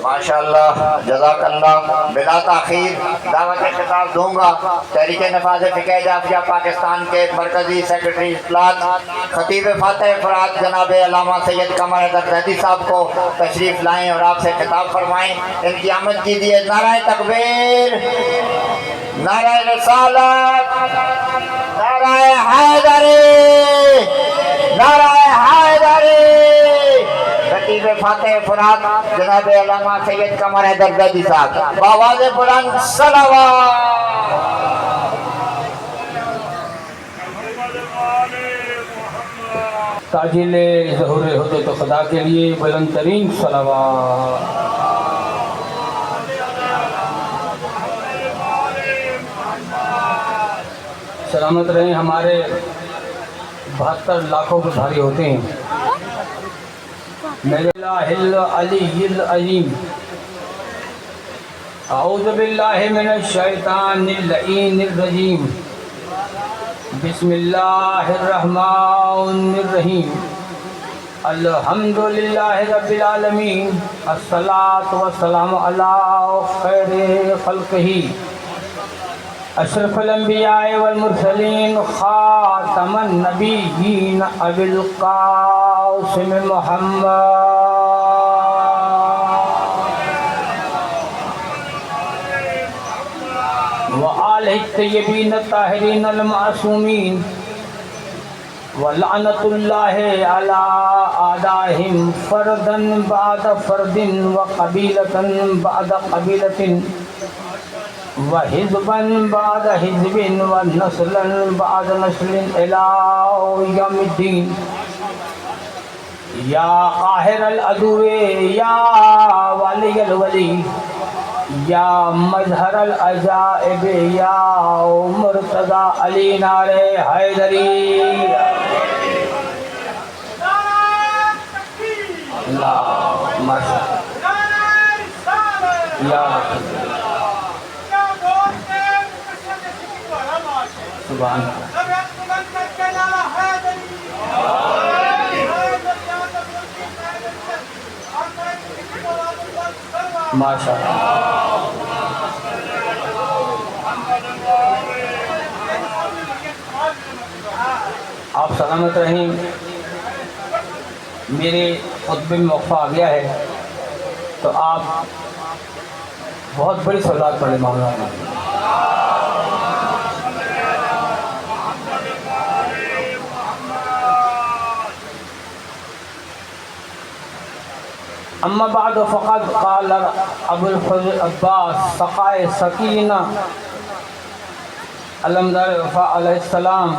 ماشاءاللہ جزاک اللہ۔ بلا تاخیر دعوت خطاب دوں گا تحریک نفاذ فقہ جعفریہ پاکستان کے مرکزی سیکرٹری اطلاعات خطیب فاتح فرات جناب علامہ سید قمر حیدر زیدی صاحب کو تشریف لائیں اور آپ سے خطاب فرمائیں۔ ان کی آمد کیجیے۔ نعرہ تکبیر، نعرہ رسالت، نعرہ حیدری، نعرہ حیدری۔ خطیب فاتح فرات جناب علامہ سید قمر حیدر زیدی صاحب بآواز بلند صلوات۔ تاجل ظہور حجت خدا کے لیے بلند ترین صلوات۔ سلامت رہیں ہمارے 72 لاکھوں کے بھاری ہوتے ہیں۔ میرے اللہ العلی العظیم اعوذ باللہ من الشیطان اللعین الرجیم بسم اللہ الرحمن الرحیم الحمدللہ رب العالمین الصلاة والسلام علی خیر خلقہ اشرف الانبیاء والمرسلین خاتم النبیین ابی القاسم محمد وآلہ الطیبین الطاہرین المعصومین ولعنت اللہ علی اعدائہم فردا بعد فرد وقبیلتا بعد قبیلت وحزبا بعد حزب ونسلا بعد نسل الى یوم الدین یا قاہر العدو یا ولی الولی یا مظہر العجائب یا مرتضی علی نعرہ حیدری۔ اللہ ماشاء یا سبحان ماشاء اللہ۔ آپ سلامت رہیں۔ میرے خطبے میں وقفہ آ گیا ہے تو آپ بہت بڑی سوالات پڑھے مولانا۔ اما بعد فقد قال ابو الفضل عباس سقائے سکینہ علمدار وفا علیہ السلام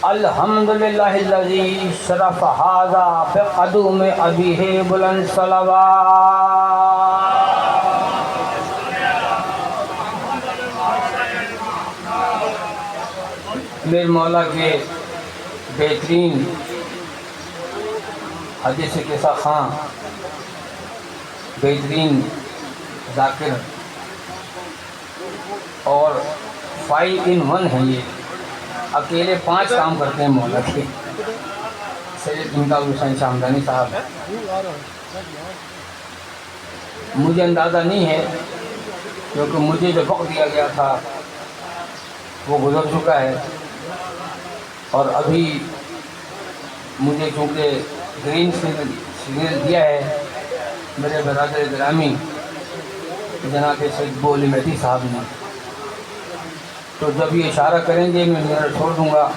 الحمدللہ الذی شرف ھذا بقدوم ابیہ بلند صلوات۔ میرے مولا کے بہترین حدیث قصہ خاں، بہترین ذاکر اور 5 in 1 ہیں، یہ اکیلے 5 کام کرتے ہیں مولا کے۔ سید امداد حسین شامدانی صاحب، مجھے اندازہ نہیں ہے کیونکہ مجھے جو وقت دیا گیا تھا وہ گزر چکا ہے، اور ابھی مجھے چونکہ گرین سگنل دیا ہے میرے برادر گرامی جناب سید بو علی مہدی صاحب نے، تو جب یہ اشارہ کریں گے میں میرا چھوڑ دوں گا،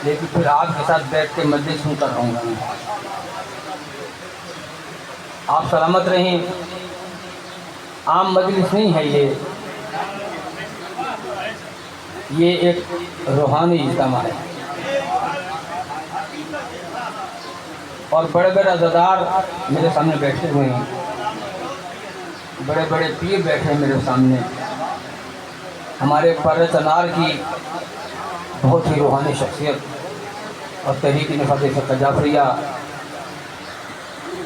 لیکن پھر آپ کے ساتھ بیٹھ کے مجلس سنتا رہوں گا۔ آپ سلامت رہیں۔ عام مجلس نہیں ہے یہ ایک روحانی اجتماع ہے، اور بڑے بڑے عزادار میرے سامنے بیٹھے ہوئے ہیں، بڑے بڑے پیر بیٹھے ہیں میرے سامنے۔ ہمارے پارس انار کی بہت ہی روحانی شخصیت اور تحریک نفاذ فقہ جعفریہ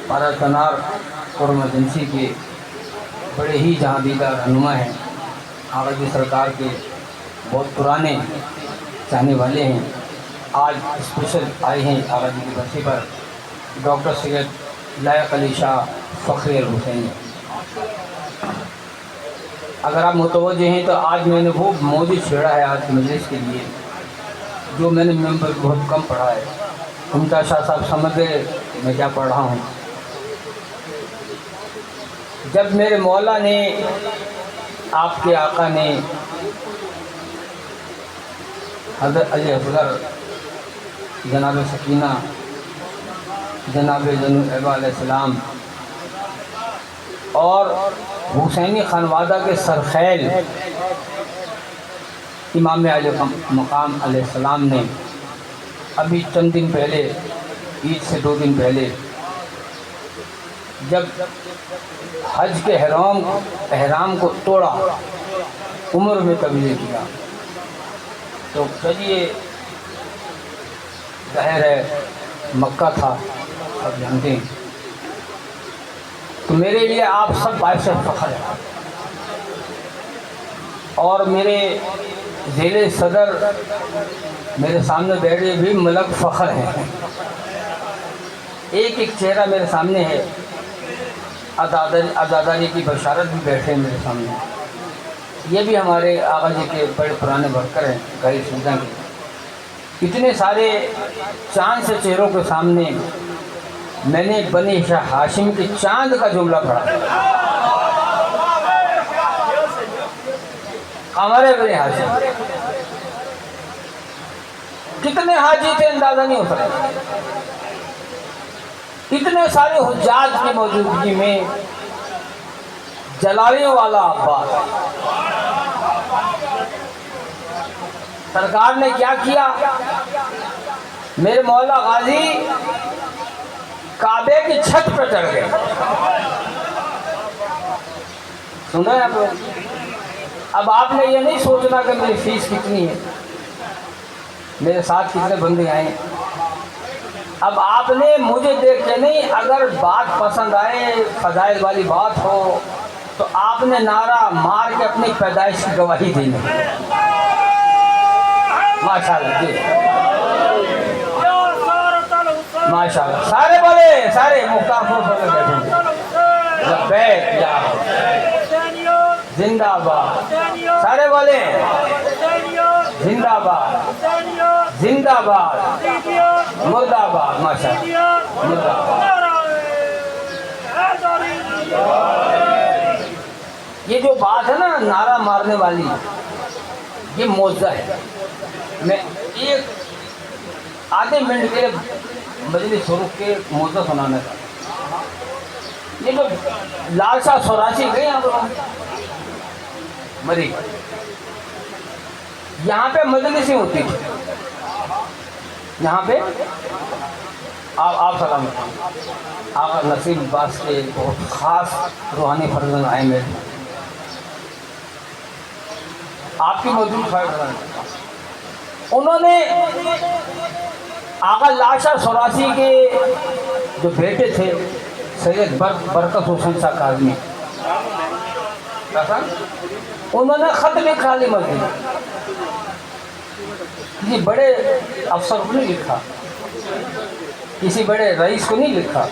پارس انار قرم ایجنسی کے بڑے ہی جہاں دیدہ رہنما ہیں، آقا کی سرکار کے بہت پرانے چاہنے والے ہیں۔ آج اسپیشل آئے ہیں آقا جی کی برسی پر ڈاکٹر سید لائق علی شاہ फ़ख्र अल-हुसैनी। अगर आप मुतवज्जे हैं तो आज मैंने वो मौजू छेड़ा है आज की मजलिस के लिए जो मैंने मेंबर बहुत कम पढ़ा है। मुमताज़ शाह साहब समझ गए मैं क्या पढ़ रहा हूँ। जब मेरे मौला ने, आपके आका ने हज़रत अली असगर, जनाब सकीना, जनाब ज़ैनुल अलैहिस्सलाम और हुसैनी खानवादा के सरखैल इमाम अली मकाम अलैहिस्सलाम ने अभी चंद दिन पहले, ईद से 2 दिन पहले, जब हज के एहराम को तोड़ा, उम्र में तब्दील किया, तो चलिए ज़ाहिर है मक्का था, सब जानते हैं। तो मेरे लिए आप सब बाइस फ़ख्र है और मेरे ज़ेले सदर मेरे सामने बैठे भी मलक फ़ख्र हैं। एक एक चेहरा मेरे सामने है, आज़ादारी की बशारत भी बैठे हैं मेरे सामने। ये भी हमारे आका जी के बड़े पुराने वर्कर हैं गरीब सुविधा के। इतने सारे चांद से चेहरों के सामने मैंने बनी शाह हाशिम के चांद का जुमला पढ़ा। हमारे बनी हाशिम कितने हाजी थे अंदाजा नहीं हो सकता। इतने सारे हुज्जाज की मौजूदगी में जलालियों वाला अब्बास, सरकार ने क्या किया, मेरे मौला गाजी काबे की छत पर चढ़ गए। सुन रहे हैं आप लोग? अब आपने ये नहीं सोचना कि मेरी फीस कितनी है, मेरे साथ कितने बंदे आए। अब आपने मुझे देख के नहीं, अगर बात पसंद आए, फजाइल वाली बात हो, तो आपने नारा मार के अपनी पैदाइश की गवाही देनी। माशाल्लाह जी, माशाल्लाह। सारे बोले, सारे मुख्तार बोले बैठे लब्बैक या जिंदाबाद, सारे बोले जिंदाबाद, जिंदाबाद, मुर्दाबाद, माशाल्लाह, मुर्दाबाद। ये जो बात है ना नारा मारने वाली, ये मौजा है। मैं एक आधे मिनट के मजलिस शुरू के मौजा सुनाने का। ये जो लाल शाह सोरासी गए यहाँ मरी, यहाँ पे मजलिसें होती थी। यहाँ पे आप सलाम आका नसीब अब्बास के बहुत ख़ास रूहानी फर्जंद आए मेरे, आपकी मौजूद फर्जंद, उन्होंने आका लाशा सोरासी के जो बेटे थे सैयद बरकत हुसैन शाह काज़मी, उन्होंने ख़त लिखा ली मस्जिद। किसी बड़े अफसर को नहीं लिखा, किसी बड़े रईस को नहीं लिखा,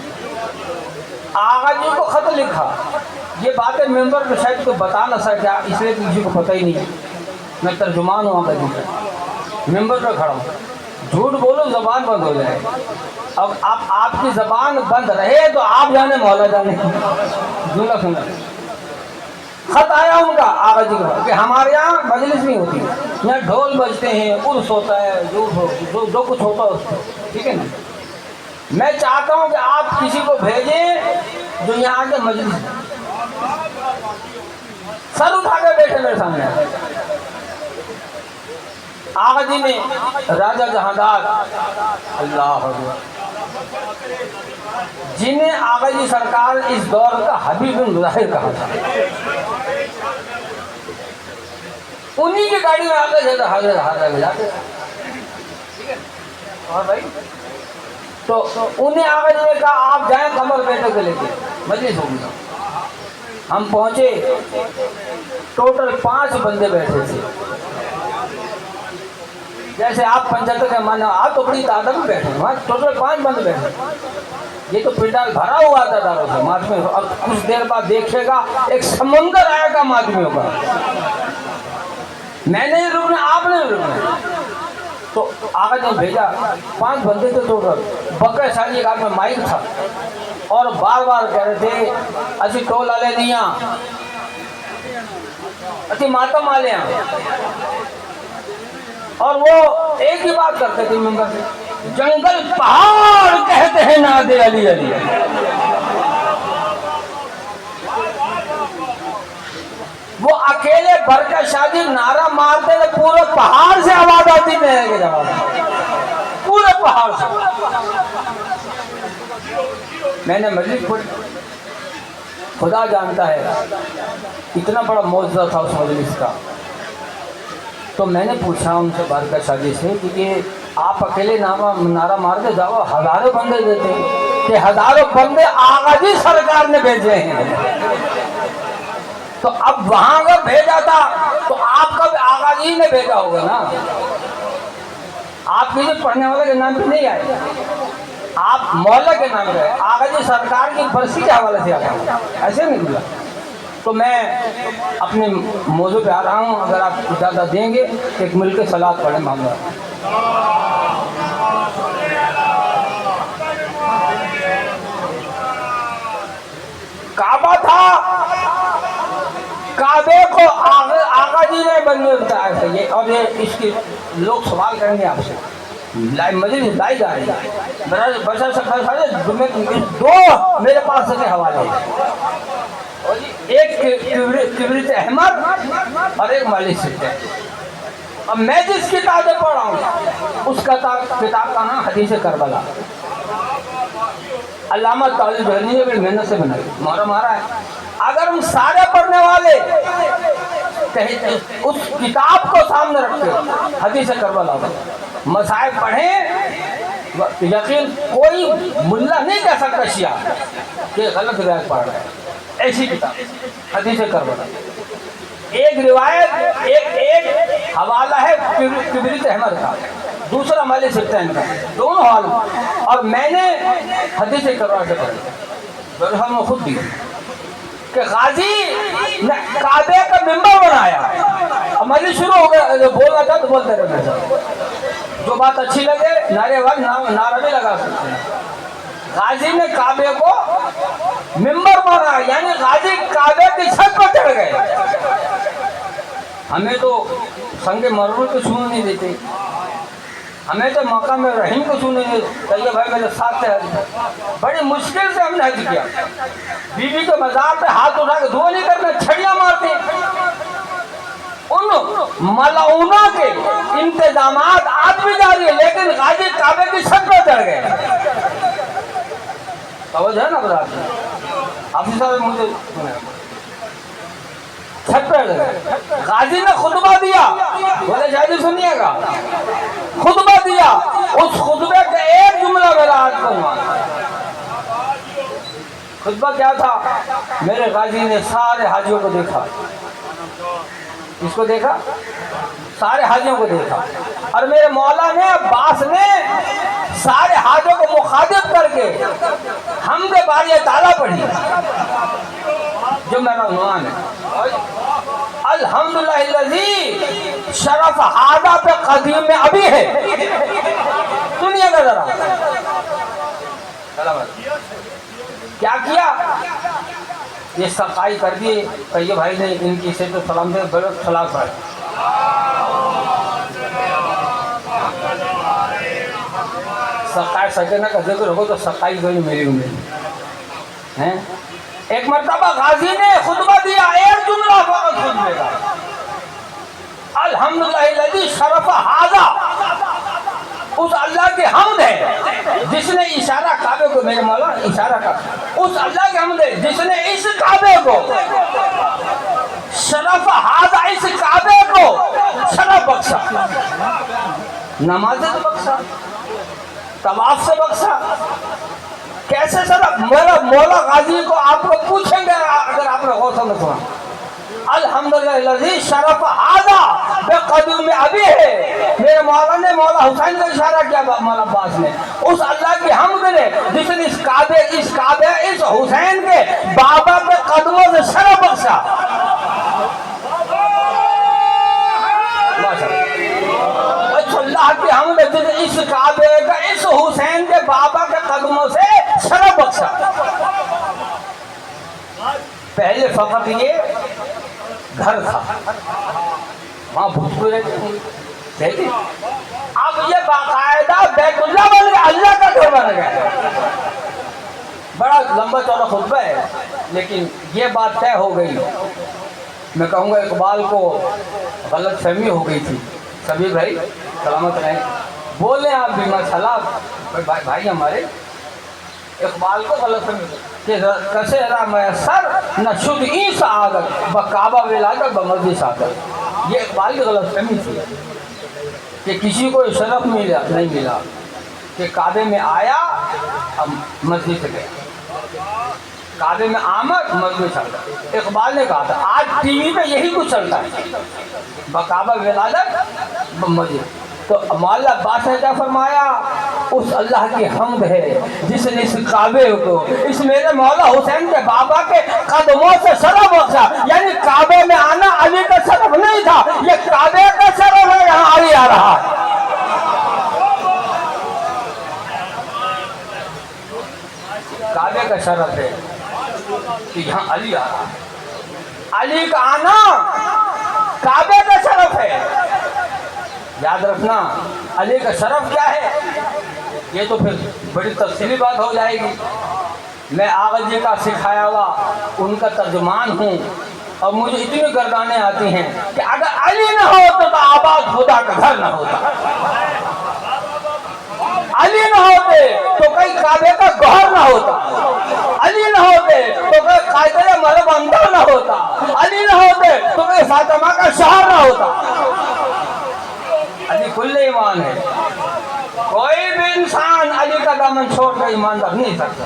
आगा जी को ख़त लिखा। ये बातें मेंबर को शायद कोई बता ना सका, इसलिए किसी को पता ही नहीं। मैं तर्जुमान हूँ आगा जी का, मेंबर पर खड़ा हूँ। झूठ बोलो ज़बान बंद हो जाए। अब आपकी ज़बान बंद रहे तो आप जाने मौला जाने। जुमला सुना, खत आया उनका आगा जी का कि हमारे यहाँ मजलिस नहीं होती, यहाँ ढोल बजते हैं, उर्स होता है, जो कुछ होता है उसको, ठीक है ना। मैं चाहता हूँ कि आप किसी को भेजें जो यहाँ आके मजलिस, सर उठा के बैठे मेरे सामने। आगा जी ने राजा जहांदार अल्लाह जिन्हें आगा जी सरकार इस दौर का हबीब बिन ज़ाहिर कहा था, उन्हीं की गाड़ी में आगे जाते और भाई तो उन्हें आगा जी ने कहा आप जाएं कमर बेटे को लेके मजलिस होगी। हम पहुंचे, टोटल 5 बंदे बैठे थे। جیسے آپ 75 کے مانا آپ تو بڑی تعداد میں بیٹھے وہاں ٹوٹل 5 بند بیٹھے. یہ تو پنڈال بھرا ہوا تھا داروں سے ماتمی. اب کچھ دیر بعد دیکھے گا ایک سمندر آئے گا ماتمیوں کا. میں نے رکنا, آپ نے رکنا. تو آقا نے بھیجا 5 بندے تھے ٹوٹل. بکر شاہی کا میں مائک تھا اور بار بار کہہ رہے تھے اسی ٹول والے دیاں اسی ماتم والے ہیں. اور وہ ایک ہی بات کرتے تھے ممبر سے, جنگل پہاڑ کہتے ہیں ناد علی علی. وہ اکیلے برکت شادی نعرہ مارتے تھے, پورے پہاڑ سے آواز آتی ہے کہ جواب پورے پہاڑ سے. میں نے مجلس پڑھی, خدا جانتا ہے اتنا بڑا معجزہ تھا اس مجلس کا. تو میں نے پوچھا ان سے برکت شادی سے کہ آپ اکیلے نعرہ مارتے جاؤ, ہزاروں بندے دیتے کہ ہزاروں بندے آقا جی سرکار نے بھیجے ہیں. تو اب وہاں اگر بھیجا تھا تو آپ کا بھی آقا جی نے بھیجا ہوگا نا. آپ کسی پڑھنے والے کے نام پہ نہیں آئے, آپ مولا کے نام پہ آقا جی سرکار کی برسی کے حوالے سے آتا, ایسے نہیں بولا. تو میں اپنے موضوع پہ آ رہا ہوں, اگر آپ اجازت دیں گے ایک مل کے صلوات پڑھیں معاملہ. کعبہ تھا, کعبے کو آقا جی نے بننے بتایا تھا. یہ اور یہ اس کی لوگ سوال کریں گے آپ سے, مجلس لائی جا رہی ہے. بشر سے 2 میرے پاس کے حوالے ہیں, ایک کبریت احمد اور ایک مالی سکتے. اب میں جس کتابیں پڑھ رہا ہوں اس کتاب کا نام حدیث کربلا. علامہ طالب جہنی نے بڑی محنت سے بنائی, مارا ہے. اگر ہم سارے پڑھنے والے اس کتاب کو سامنے رکھتے حدیث کربلا مسائل پڑھیں, یقین کوئی ملا نہیں کہہ سکتا شیعہ کہ غلط روایت پڑھ رہا ہے. ایسی کتاب حدیث کربلا, ایک روایت ایک حوالہ ہے کبریت احمد کا, دوسرا مالی سلطان کا, دونوں حوالے. اور میں نے حدیث کربلا سے پڑھی, ہم نے خود دی کہ غازی نے کعبے کا ممبر بنایا. ہماری شروع ہو گیا بولنا تھا تو بولتے رہنا, جو بات اچھی لگے نعرے والی نعرہ بھی لگا سکتے ہیں. غازی نے کعبے کو ممبر بنا, یعنی غازی کعبے کی چھت پر چڑھ گئے. ہمیں تو سنگ مرمر کو چھونے نہیں دیتے, ہمیں تو مقام رحیم کو چھونے نہیں دیتے. یہ بھائی میرے ساتھ ہے, بڑی مشکل سے ہم نے حج کیا. بی بی کے مزار پہ ہاتھ اٹھا کے دعا نہیں کرنا, چھڑیاں مارتے. ان ملعونہ کے انتظامات آج بھی جاری ہے, لیکن غازی کعبے کی چھت پر چڑھ گئے. توجہ ہے نا برات میں, حافظ صاحب مجھے چھت پر گئے. غازی نے خطبہ دیا, بولے شاید سنیے گا, خطبہ دیا. اس خطبے کا ایک جملہ میرا آج کروں. خطبہ کیا تھا؟ میرے غازی نے سارے حاجیوں کو دیکھا. اس کو دیکھا, سارے حاجیوں کو دیکھا. اور میرے مولا نے عباس نے سارے حاجیوں کو مخاطب کر کے حمد باری تعالیٰ پڑھی, جو میرا عنوان ہے. الحمدللہ الذی شرف ہادہ پہ قدیم میں ابھی ہے. سنیے گا ذرا کیا کیا. یہ صفائی کر دیے طیب بھائی نے, ان کی سے تو سلام سے بڑے خلاف ہے. صفائی سجنہ کا ذکر ہو تو صفائی کوئی میری امید ہے. ایک مرتبہ غازی نے خطبہ دیا, ایک جملہ فقط خطبے کا, الحمدللہ الذی شرف ہذا. اس اللہ کی حمد ہے جس نے اشارہ کعبے کو, میرے مولا اشارہ کا, اس اللہ کی حمد ہے جس نے اس کعبے کو شرف ہذا, اس کعبے کو شرف بخشا. نماز سے بخشا, طواف سے بخشا. کیسے شرف؟ میرا مولا غازی کو آپ کو پوچھیں گے اگر آپ نے غور سے نہ سنا, अल्हम्दुलिल्लाह शरफ हादा बेकदूम में अभी है। मेरे मौला ने मौला हुसैन का इशारा किया मौला अब्बास ने, उस अल्लाह की हमद ने जिसने इस काबे इस हुसैन के बाबा के कदमों से शरफ बख्शा। अल्लाह की हमद जिसने इस काबे का इस हुसैन के बाबा के कदमों से शरफ बख्शा। पहले फकत ये घर था, वहां भूतपूर्व रहती, अब ये बाकायदा बैतुल्लाह बन गया, अल्लाह का घर बन गया। बड़ा लंबा चौड़ा खुतबा है, लेकिन ये बात तय हो गई। मैं कहूँगा इकबाल को गलत फहमी हो गई थी। सभी भाई सलामत रहें, बोले आप भी माशाल्लाह भाई हमारे इकबाल को गलत फहमी कि कसे मैसर न शुद्ध ई सआदत बकाबा विलादत बमर्दी सादत। ये इकबाल की गलत फहमी थी कि किसी को शरफ मिला नहीं मिला कि काबे में आया अब मस्जिद से गया, काबे में आमद मस्जिद चलता। इकबाल ने कहा था आज टीवी पे यही कुछ चलता है, बकाबा विलादत मस्जिद। तो मौला अब्बास ने क्या फरमाया, उस अल्लाह की हमद है जिसने इस काबे को इस मेरे मौला हुसैन के बाबा के कदमों से शरफ बख्शा। यानी काबे में आना अली का शरफ नहीं था, ये काबे का शरफ है, यहाँ अली आ रहा है। काबे का शरफ है कि यहाँ अली आ रहा है। अली का आना काबे का शरफ है। याद रखना अली का शरफ क्या है, ये तो फिर बड़ी तफसीली बात हो जाएगी। मैं आगा जी का सिखाया हुआ उनका तर्जुमान हूँ और मुझे इतनी गर्दानें आती हैं कि अगर अली न होता तो आबाद खुदा का घर न होता, अली न होते तो कहीं काबे का गौहर न होता, अली न होते तो कहीं कायदे मरब अंदर न होता, अली न होते तो कहीं फातिमा का शहर न होता। अली खुले ईमान है, कोई भी इंसान अली का दामन छोड़ कर ईमानदार नहीं सकता।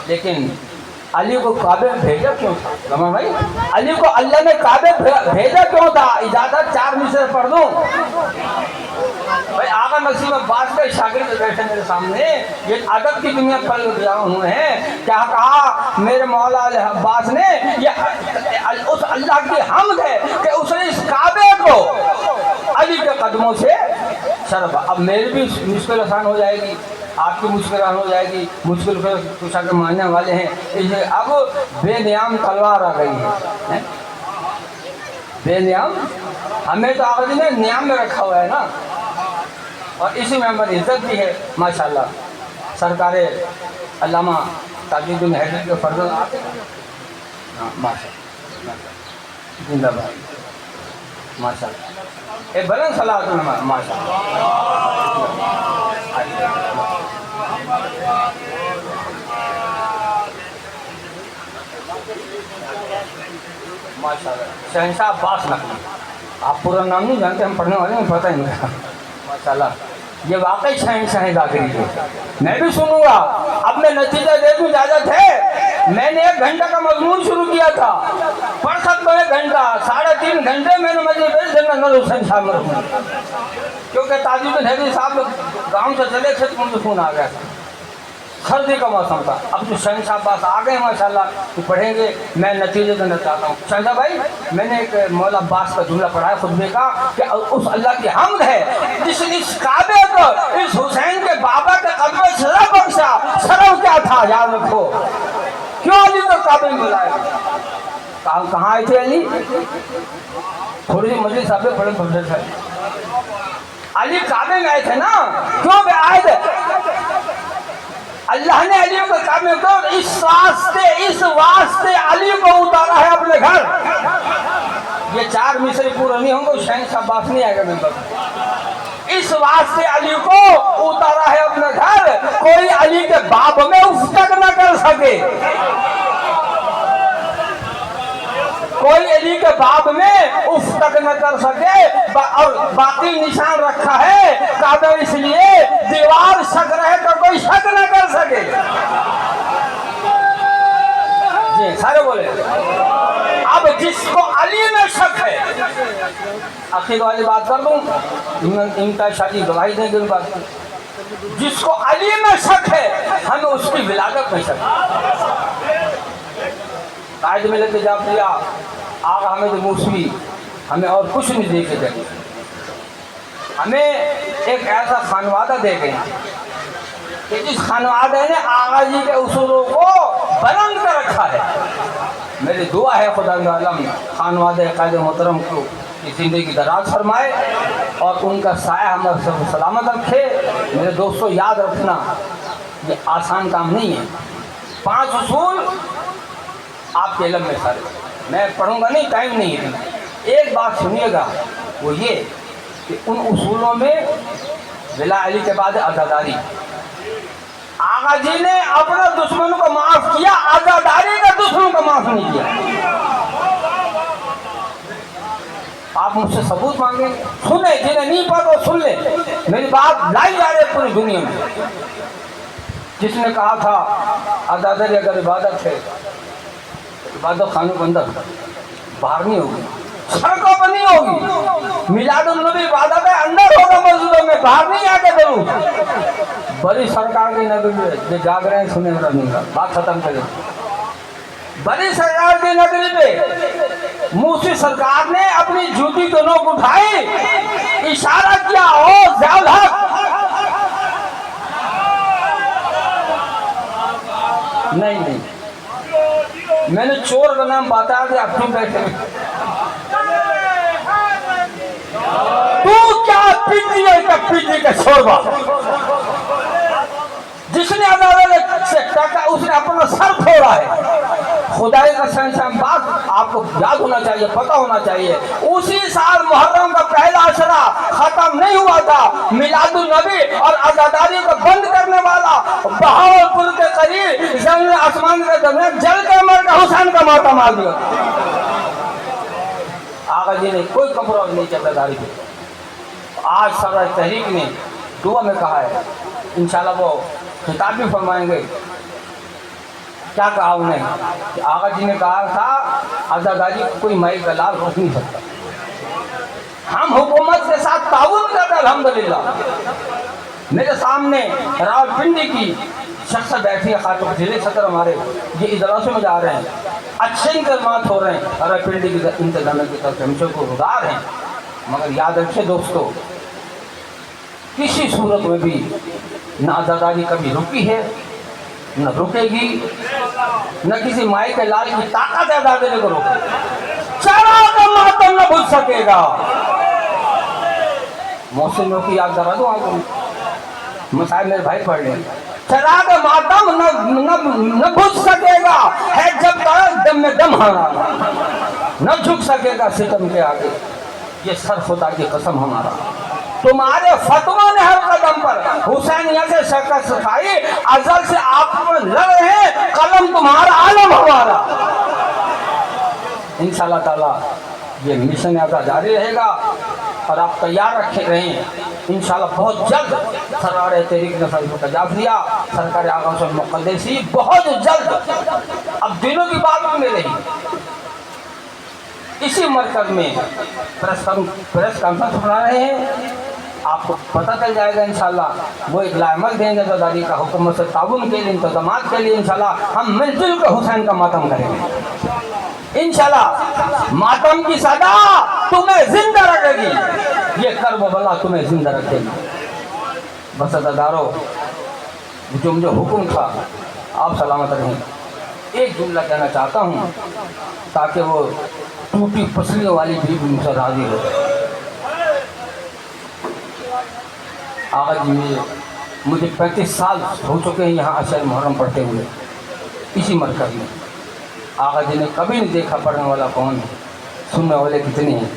लेकिन अली को काबे भेजा क्यों था गमा भाई? अली को अल्लाह ने काबे भेजा क्यों था? इजाजत 4 मिसरे पढ़ दूं भाई। आगा नसीम अब्बास का शागिर्द बैठे मेरे सामने, ये अदब की दुनिया पल गया उन्होंने क्या कहा, मेरे मौला अब्बास ने ये उस अल्लाह की हमद है कि उसने इस काबे को अली के कदमों से शरफ। अब मेरी भी मुश्किल आसान हो जाएगी, आपकी मुश्किल आसान हो जाएगी। मुश्किल फिर कुछ अगर मानने वाले हैं, इसलिए अब बेनियाम तलवार आ गई है। बेनियाम हमें तो आगे ने नियाम में रखा हुआ है ना, और इसी में हमारी इज्जत भी है माशाल्लाह। सरकार अल्लामा ताजुद्दीन हैदरी के फर्जंद आते हैं माशाल्लाह, जिंदाबाद माशाल्लाह। ए बलन सलात माशाल्लाह माशाल्लाह। शहंशाह अब्बास नकवी, आप पूरा नाम नहीं जानते, हम पढ़ने वाले हैं, पता ही नहीं माशाल्लाह। ये वाकई शहंशाह जागरी है, मैं भी सुनूंगा। अब मैं नतीजा दे दूं, इजाजत है। मैंने 1 घंटा का मजमून शुरू किया था, पढ़ सकता हूँ 1 घंटा, 3.5 घंटे मैंने हुसैन साहब में, क्योंकि ताजुद्दीन हैदरी साहब गाँव से चले थे तो फोन आ गया था, सर्दी का मौसम था। अब जो शहंशाह अब्बास आ गए माशाल्लाह, तो पढ़ेंगे। मैं नतीजे देना चाहता हूँ। शहंशाह भाई, मैंने एक मौला अब्बास का जुमला पढ़ा है खुतबे का कि उस अल्लाह की हमद है जिसने इस काबे को इस हुसैन के बाबा के कदम में शरफ बख्शा। शरफ क्या था याद रखो, क्यों अली को काबे में बुलाया? कहाँ आए थे अली? थोड़ी सी मजलिस साहब बड़े फजल थे, अली काबे में आए थे ना, क्यों आए थे? अल्लाह ने अली को काबे को इस वास्ते अली को उतारा है अपने घर। ये 4 मिसरे पूरे नहीं होंगे, शहंशाह अब्बास नहीं आएगा मेरे। इस वास्ते अली को उतारा है अपने घर, कोई अली के बाप में उफ तक न कर सके, कोई अली के बाप में उफ तक न कर सके। और बाकी निशान रखा है काबे इसलिए दीवार शक रहे तो कोई शक न कर सके। जी सारे बोले अब जिसको अली में शक है, आखिर वाली बात कर दूं, इनका शादी गवाही देंगे उन बात, जिसको अली में शक है हमें उसकी विलादत में शक है। कायद में लेके जा दिया आग हमें तो मूसवी, हमें और कुछ नहीं दे के देंगे, हमें एक ऐसा खानवादा दे गए कि जिस खानवादे ने आगा जी के उसूलों को बुलंद कर रखा है। मेरी दुआ है खुदा आलम खानवादे कायद मोहतरम को की ज़िंदगी दराज फरमाए और उनका साया हमें सब सलामत रखे। मेरे दोस्तों याद रखना ये आसान काम नहीं है। 5 उसूल आपके इल्म में सारे, मैं पढ़ूंगा नहीं, टाइम नहीं है। एक बात सुनिएगा, वो ये कि उन उसूलों में विला अली के बाद आज़ादारी, आगा जी ने अपने दुश्मन को माफ किया, आज़ादारी का दुश्मन को माफ नहीं किया। आप मुझसे सबूत मांगेंगे, सुने, जिन्हें नहीं पता वो सुन ले, मेरी बात लाई जा रही है पूरी दुनिया में। जिसने कहा था आज़ादारी अगर इबादत है, इबादत खानों के अंदर बाहर नहीं होगी, सड़कों पर नहीं होगी। मिलादुन नबी इबादत है, अंदर होगा मस्जिदों में, बाहर नहीं आके करूँ। बड़ी सरकार की नगरी में जो जाग रहे हैं सुने मेरा नहीं, बात खत्म करें। बड़ी सरकार की नगरी पे मूसी सरकार ने अपनी जूती तो नोक उठाई, इशारा किया, ओ ज़ियाउल हक, नहीं, मैंने चोर का नाम बताया कि आप क्यों बैठे, तू क्या पिटी का शोरबा, जिसने अदालत से टका उसने अपना सर फोड़ा है। खुदाई का संसाम बात आपको याद होना चाहिए, पता होना चाहिए। उसी साल मुहर्रम का पहला अशरा खत्म नहीं हुआ था, मिलादुन नबी और आज़ादारी को बंद करने वाला बहावलपुर के करीब जमीन आसमान के दरमियान जल के मर का हुसैन का माता मार दिया। आगा जी ने कोई कम्प्रोमाइज नहीं किया आज़ादारी पे। आज सर तहरीक ने दुआ में कहा है, इंशाल्लाह वो खिताब भी फरमाएंगे। क्या कहा उन्हें कि आगा जी ने कहा था आज़ादारी को कोई माई का लाल रोक नहीं सकता, हम हुकूमत के साथ ताउन करते अल्हम्दुलिल्लाह। मेरे सामने रावलपिंडी की शख्स बैठी है, खातून जिले सदर हमारे, ये इजलासों में जा रहे हैं, अच्छे इंतजाम हो रहे हैं रावलपिंडी की इंतजाम की तरफ से, हम सबको गुजार हैं। मगर याद रखिए दोस्तों, किसी सूरत में भी न आज़ादारी कभी रुकी है, न रुकेगी, न किसी माई के लाल की ताकत है आज़ादारी को रोके। चरा का मातम न बुझ सकेगा। मौसमियों की याद करा दो आपको, मसाइल मेरे भाई पढ़ लें। चरा का मातम न बुझ सकेगा है जब तक दम में दम हारा, न झुक सकेगा सितम के आगे, ये सर खुदा की कसम हमारा। तुम्हारे फतवा ने हर कदम पर हुसैनिया से शक्कर सिखाई, अजल से आप लड़ रहे हैं, कलम तुम्हारा आलम हमारा। इंशाल्लाह ताला ये मिशन आगा जारी रहेगा और आप तैयार रखे रहें। इंशाल्लाह बहुत जल्द सरकार तहरीक नफर जाफरिया, सरकार आगा से मुक़द्दसी बहुत जल्द, अब दिनों की बात में रही, इसी मरकज में प्रेस कॉन्फ्रेंस बना रहे हैं। आपको पता चल जाएगा इंशाल्लाह, वो एक लामल देंगे आज़ादारी का हुकूमत से ताउन के लिए, इंतजामात के लिए। इंशाल्लाह हम मिलजुल कर हुसैन का मातम करेंगे। इंशाल्लाह मातम की सदा तुम्हें जिंदा रखेगी, ये कर्ब बला तुम्हें जिंदा रखेगी। बस अज़ादारों, जो मुझे हुक्म था आप सलामत रहें। एक जुमला कहना चाहता हूँ ताकि वो टूटी पसलियों वाली बीवी मुझसे राजी हो। आगा जी मुझे 35 साल हो चुके हैं यहाँ अशर मुहर्रम पढ़ते हुए इसी मरकज़ में। आगा जी ने कभी नहीं देखा पढ़ने वाला कौन है, सुनने वाले कितने हैं।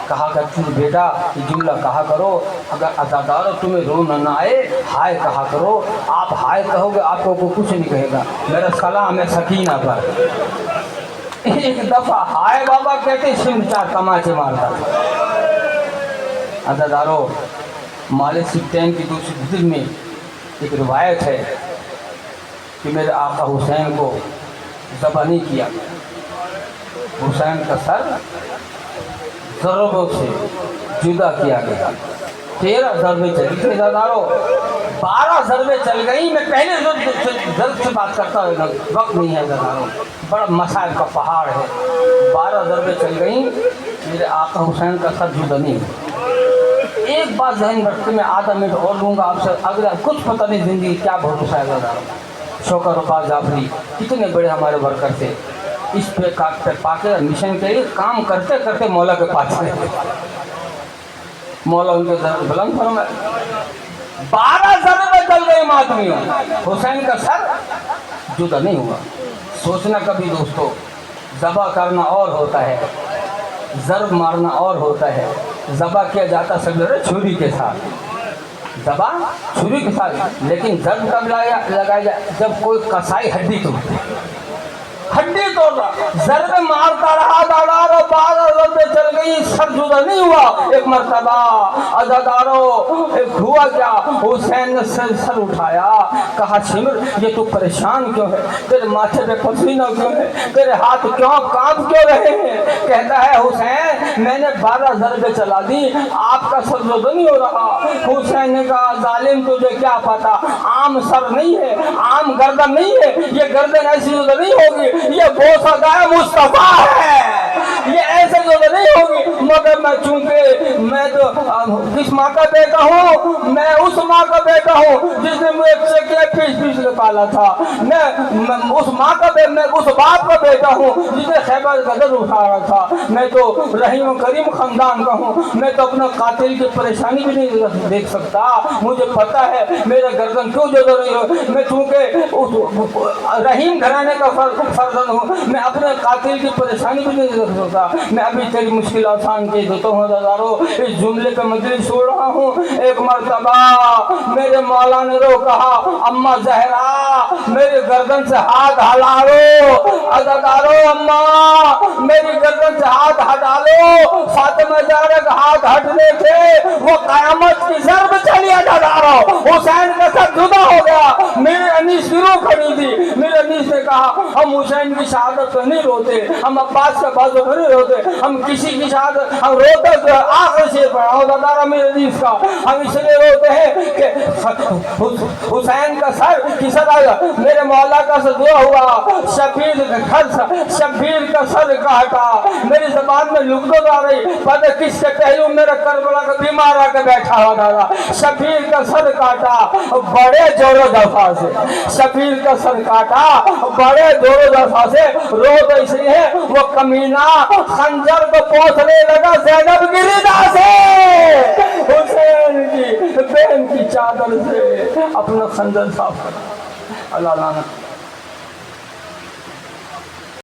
कहा करती बेटा ये जुमला कहा करो, अगर अज़ादारों तुम्हें रोना ना आए हाय कहा करो। आप हाय कहोगे आपको को कुछ नहीं कहेगा। मेरा सलाम है सकीना पर। एक दफ़ा हाय बाबा कहते सिम 4 तमाचे मारता। अज़ादारों, मालिक सिफ्तैन की दूसरी जिल्द में एक रिवायत है कि मेरे आका हुसैन को ज़बह नहीं किया, हुसैन का सर ज़रबों से जुदा किया गया। 13 ज़रबे चली थी ज़रदारों, 12 ज़रबे चल गई। मैं पहले ज़रब से बात करता हूँ, वक्त नहीं है ज़रदारों, बड़ा मसाइल का पहाड़ है। 12 ज़रबे चल गई, मेरे आका हुसैन का सर जुदा नहीं हुआ। एक बात ज़हन में रखते, मैं आधा मिनट और लूँगा आपसे, अगर कुछ पता नहीं ज़िंदगी क्या भरोसा है ज़रदारों। शौकत रब्बास जाफरी कितने बड़े हमारे वर्कर थे, इस पे पाके मिशन के लिए काम करते करते मौला के पास गए। मौला उनके दर बुलंद फरमाए। 12 ज़रबे चल गए मातमियों, हुसैन का सर जुदा नहीं हुआ। सोचना कभी दोस्तों, ज़बा करना और होता है, ज़रब मारना और होता है। ज़बा किया जाता सब छुरी के साथ, ज़बा छुरी के साथ, लेकिन ज़रब कब लगाया जाए जब कोई कसाई हड्डी तोड़ता है, हड्डी तोड़ रहा, ज़रबे मारता रहा दादारो, 12 ज़रबे चल गई, सर जुदा नहीं हुआ। एक मरतबा अज़ादारो एक हुआ क्या, हुसैन ने सर उठाया, कहा शिमर ये तू परेशान क्यों है, तेरे माथे पे पसीना क्यों है, तेरे हाथ क्यों कांप क्यों रहे हैं। कहता है हुसैन मैंने 12 ज़रबे चला दी, आपका सर जुदा नहीं हो रहा। हुसैन ने कहा जालिम तुझे क्या पता, आम सर नहीं है, आम गर्दन नहीं है, ये गर्दन ऐसी जुदा नहीं होगी, ये बोसा गाय मुस्तफा है, ये ऐसे जो नहीं होगी। मगर मैं चूंकि मैं तो किस माँ का बेटा हूँ, मैं उस माँ का बेटा हूँ जिसने मुझे चेकिया पीस पीस के पाला था। मैं उस माँ का मैं उस बाप का बेटा हूँ जिसने खैबर गदर उठा रहा था। मैं तो रहीम करीम खानदान का हूँ, मैं तो अपना कातिल की परेशानी भी नहीं देख सकता। मुझे पता है मेरा गर्दन क्यों जुदा नहीं हो, मैं चूंकि उस रहीम घराने का फर्जंद हूँ, मैं अपने कातिल की परेशानी भी नहीं देख सकता। मैं अभी तेरी मुश्किल आसान की देता हूँ हज़ारों, इस जुमले पे मजलिस छोड़ रहा हूँ। एक मरतबा मेरे मौला ने रो कहा अम्मा जहरा मेरी गर्दन से हाथ हटा लो, हज़ारों अम्मा मेरी गर्दन से हाथ हटा लो। फातिमा ज़हरा का हाथ हटने थे वो क़यामत की ज़रब चली हज़ारों, हुसैन का सर जुदा हो गया। मेरे अनीस गिरो खड़ी थी, मेरे अनीस ने कहा हम हुसैन की शहादत पर नहीं रोते, हम अब्बास का बाजू पर नहीं रोते, हम किसी की शहादत हम रोते तो आखिर से पढ़ा मेरे अनीस का, हम इसलिए रोते हैं कि हुसैन का सर किसा मेरे मौला का सर दुआ हुआ, शबीर का सर काटा। मेरी जबान में लुगदत आ रही, पता किसके पहलू मेरा करबला का बीमार आकर बैठा हुआ दादा। शबीर का सर काटा बड़े जोरों दफा से, शबीर का सर काटा बड़े जोरों दफा से। रो तो इसलिए है वो कमीना खंजर को पोंछने लगा ज़ैनब की रिदा से, हुसैन की बहन की चादर से अपना खंजर साफ कर। अल्लाह लानत।